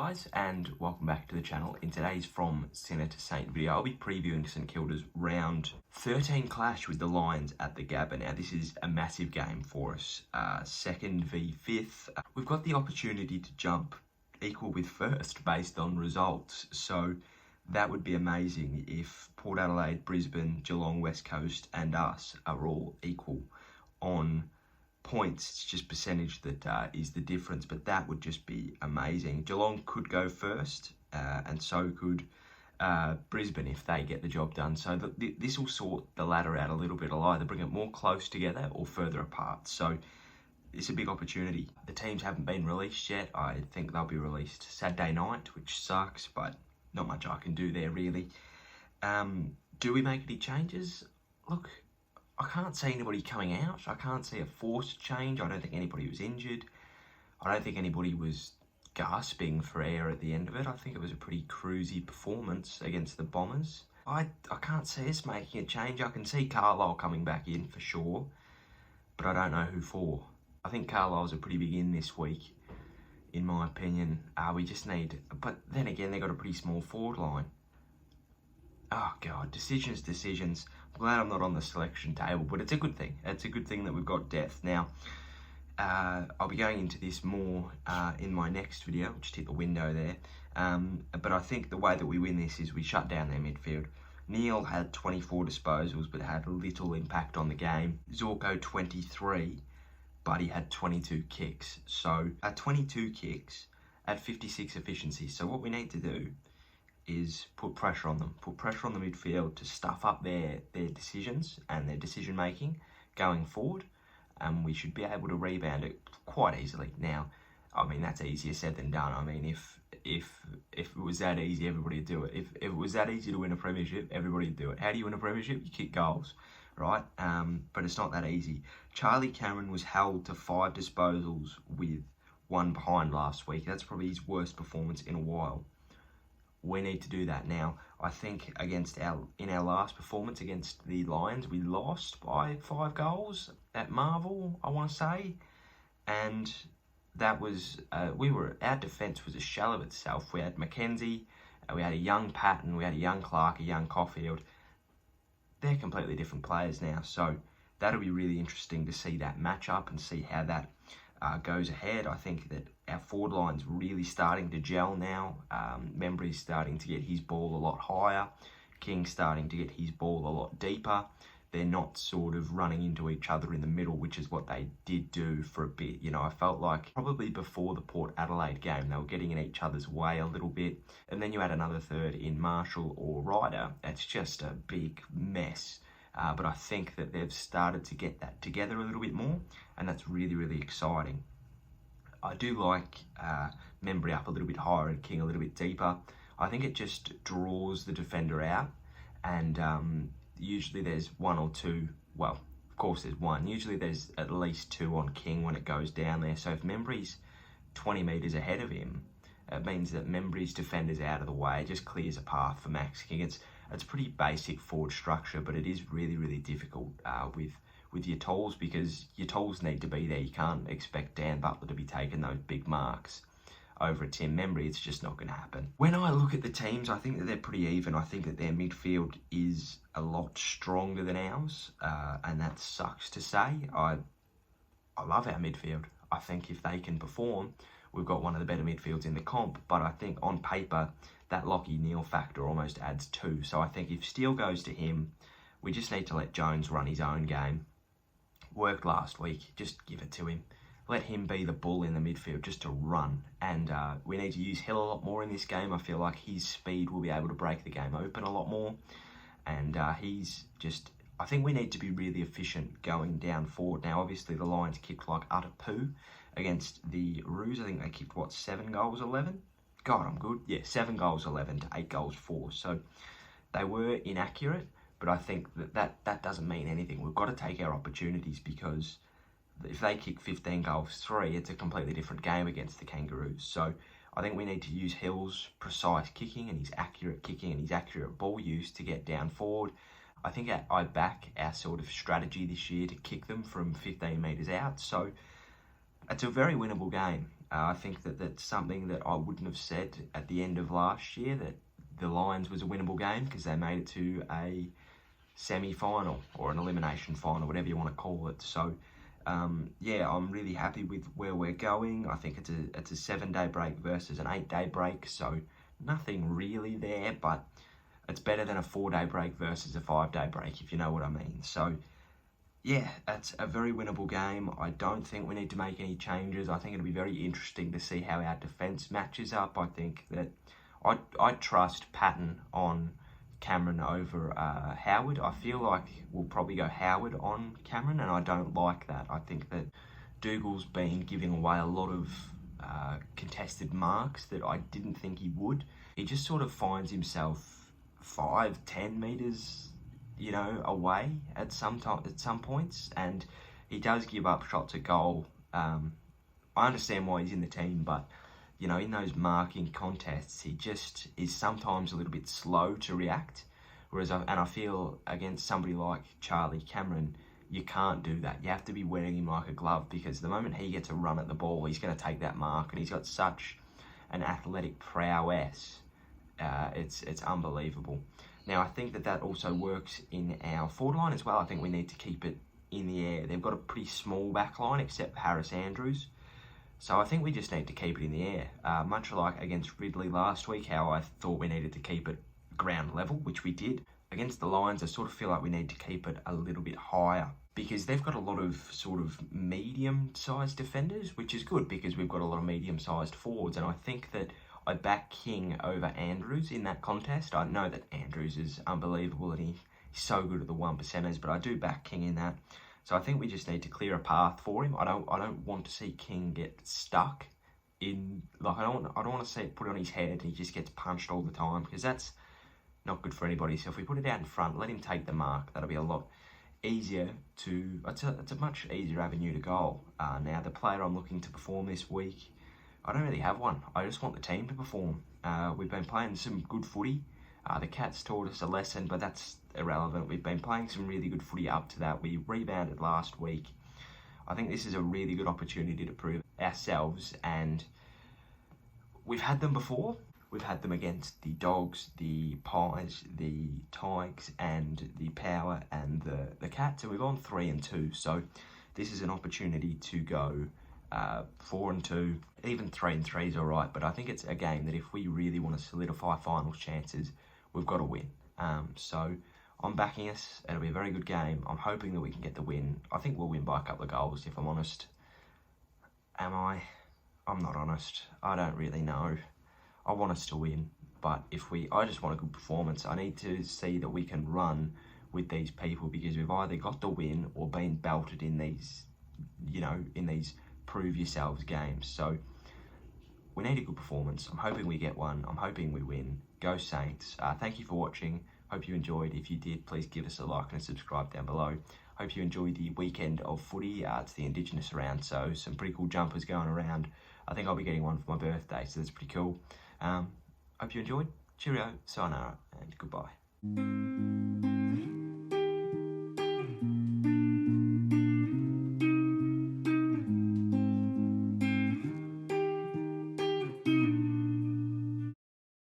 guys, and welcome back to the channel. In today's From Sinner to Saint video, I'll be previewing St Kilda's round 13 clash with the Lions at the Gabba. Now this is a massive game for us, 2nd v 5th. We've got the opportunity to jump equal with first based on results, so that would be amazing if Port Adelaide, Brisbane, Geelong, West Coast and us are all equal on points. It's just percentage that is the difference, but that would just be amazing. Geelong could go first, and so could Brisbane if they get the job done. So this will sort the ladder out a little bit. It'll either bring it more close together or further apart. So it's a big opportunity. The teams haven't been released yet. I think they'll be released Saturday night, which sucks, but not much I can do there really. Do we make any changes? Look, I can't see anybody coming out. I can't see a forced change. I don't think anybody was injured. I don't think anybody was gasping for air at the end of it. I think it was a pretty cruisy performance against the Bombers. I can't see us making a change. I can see Carlisle coming back in for sure, but I don't know who for. I think Carlisle's a pretty big in this week, in my opinion. We just need, but then again, they've got a pretty small forward line. Oh God, decisions. I'm glad I'm not on the selection table, but it's a good thing. It's a good thing that we've got depth. Now, I'll be going into this more in my next video. I'll just hit the window there. But I think the way that we win this is we shut down their midfield. Neil had 24 disposals, but had little impact on the game. Zorko 23, but he had 22 kicks. So at 22 kicks, at 56 efficiency. So what we need to do is put pressure on them, put pressure on the midfield to stuff up their decisions and their decision making going forward, and we should be able to rebound it quite easily. Now, I mean, that's easier said than done. I mean, if it was that easy, everybody would do it. If it was that easy to win a premiership, everybody would do it. How do you win a premiership? You kick goals, right? But it's not that easy. Charlie Cameron was held to 5 disposals with 1 behind last week. That's probably his worst performance in a while. We need to do that now. I think in our last performance against the Lions, we lost by 5 goals at Marvel, I want to say, and that was our defence was a shell of itself. We had Mackenzie, we had a young Patton, we had a young Clark, a young Caulfield. They're completely different players now, so that'll be really interesting to see that match up and see how that goes ahead. I think that our forward line's really starting to gel now. Membry's starting to get his ball a lot higher. King's starting to get his ball a lot deeper. They're not sort of running into each other in the middle, which is what they did do for a bit. You know, I felt like probably before the Port Adelaide game, they were getting in each other's way a little bit. And then you had another third in Marshall or Ryder. It's just a big mess. But I think that they've started to get that together a little bit more, and that's really, really exciting. I do like Membry up a little bit higher and King a little bit deeper. I think it just draws the defender out, and usually there's 1 or 2, well, of course there's 1. Usually there's at least 2 on King when it goes down there. So if Membry's 20 metres ahead of him, it means that Membry's defender's out of the way. It just clears a path for Max King. It's pretty basic forward structure, but it is really, really difficult with your tools, because your tools need to be there. You can't expect Dan Butler to be taking those big marks over a Tim Membry. It's just not going to happen. When I look at the teams, I think that they're pretty even. I think that their midfield is a lot stronger than ours, and that sucks to say. I love our midfield. I think if they can perform, we've got one of the better midfields in the comp, but I think on paper, that Lockie Neal factor almost adds 2. So I think if Steele goes to him, we just need to let Jones run his own game. Worked last week, just give it to him. Let him be the bull in the midfield, just to run. And we need to use Hill a lot more in this game. I feel like his speed will be able to break the game open a lot more. And I think we need to be really efficient going down forward. Now, obviously, the Lions kicked like utter poo against the Roos. I think they kicked, 7 goals, 11? God, I'm good. Yeah, 7 goals, 11 to 8 goals, 4. So they were inaccurate, but I think that doesn't mean anything. We've got to take our opportunities, because if they kick 15 goals, 3, it's a completely different game against the Kangaroos. So I think we need to use Hill's precise kicking and his accurate kicking and his accurate ball use to get down forward. I think I back our sort of strategy this year to kick them from 15 metres out. So it's a very winnable game. I think that that's something that I wouldn't have said at the end of last year, that the Lions was a winnable game, because they made it to a semi-final or an elimination final, whatever you want to call it. So yeah, I'm really happy with where we're going. I think it's a 7-day break versus an 8-day break, so nothing really there, but it's better than a 4-day break versus a 5-day break, if you know what I mean. So yeah, it's a very winnable game. I don't think we need to make any changes. I think it'll be very interesting to see how our defence matches up. I think that I trust Patton on Cameron over Howard. I feel like we'll probably go Howard on Cameron, and I don't like that. I think that Dougal's been giving away a lot of contested marks that I didn't think he would. He just sort of finds himself 5-10 metres, you know, away at some points, and he does give up shots at goal. I understand why he's in the team, but you know, in those marking contests, he just is sometimes a little bit slow to react. Whereas, I feel against somebody like Charlie Cameron, you can't do that. You have to be wearing him like a glove, because the moment he gets a run at the ball, he's going to take that mark, and he's got such an athletic prowess. It's unbelievable. Now, I think that also works in our forward line as well. I think we need to keep it in the air. They've got a pretty small back line, except Harris Andrews. So I think we just need to keep it in the air. Much like against Ridley last week, how I thought we needed to keep it ground level, which we did. Against the Lions, I sort of feel like we need to keep it a little bit higher, because they've got a lot of sort of medium-sized defenders, which is good because we've got a lot of medium-sized forwards. And I think that I back King over Andrews in that contest. I know that Andrews is unbelievable and he's so good at the 1%ers, but I do back King in that. So I think we just need to clear a path for him. I don't want to see King get stuck in, like, I don't want to see it put on his head and he just gets punched all the time, because that's not good for anybody. So if we put it out in front, let him take the mark. That'll be a lot easier to. It's a much easier avenue to goal. Now, the player I'm looking to perform this week, I don't really have one. I just want the team to perform. We've been playing some good footy. The Cats taught us a lesson, but that's irrelevant. We've been playing some really good footy up to that. We rebounded last week. I think this is a really good opportunity to prove ourselves, and we've had them before. We've had them against the Dogs, the Pies, the Tigers, and the Power, and the Cats, and we've gone 3-2. So this is an opportunity to go 4-2, even 3-3 is all right. But I think it's a game that if we really want to solidify finals chances, we've got to win. So I'm backing us. It'll be a very good game. I'm hoping that we can get the win. I think we'll win by a couple of goals, if I'm honest. Am I? I'm not honest. I don't really know. I want us to win, but I just want a good performance. I need to see that we can run with these people, because we've either got the win or been belted in these, you know, in these prove yourselves games. So we need a good performance. I'm hoping we get one. I'm hoping we win. Go Saints. Thank you for watching. Hope you enjoyed. If you did, please give us a like and a subscribe down below. Hope you enjoyed the weekend of footy. It's the Indigenous round, so some pretty cool jumpers going around. I think I'll be getting one for my birthday, so that's pretty cool. Hope you enjoyed. Cheerio, sayonara, and goodbye.